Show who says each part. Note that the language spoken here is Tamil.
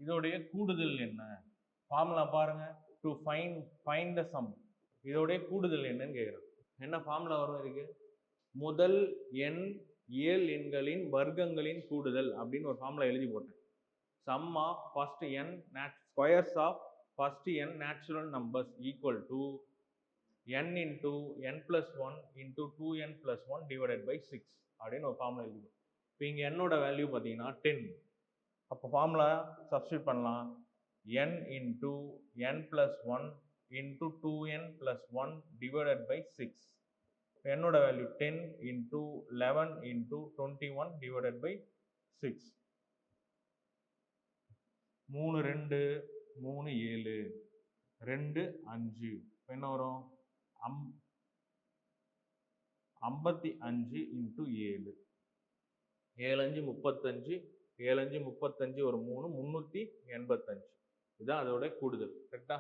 Speaker 1: இதோடைய கூடுதல் என்ன? ஃபார்முலா பாருங்க. To find the some. இதோடைய கூடுதல் என்னன்னு கேட்குறேன். என்ன ஃபார்முலா வரும் இதுக்கு? முதல் எண் இயல் எண்களின் வர்க்கங்களின் கூடுதல் அப்படின்னு ஒரு ஃபார்முலா எழுதி போட்டேன். Sum of first n squares of first n natural numbers equal to n into n plus 1 into 2n plus 1 divided by 6 அப்படின்னு ஒரு ஃபார்முலா எழுதி. இப்போ இங்கே என்னோட வேல்யூ பார்த்தீங்கன்னா 10. அப்போ ஃபார்முலா சப்ஸ்டியூட் பண்ணலாம். n into n plus 1 into 2n plus 1 divided by 6. என்னோட value 10 into 11 into 21 divided by 6. 3 2 3 7 2 5. என்ன வரும்? 55 into 7. 7 5 35. 7 5 35 ஒரு 3 385. இதுதான் அதோட கூடுதல். கரெக்டா?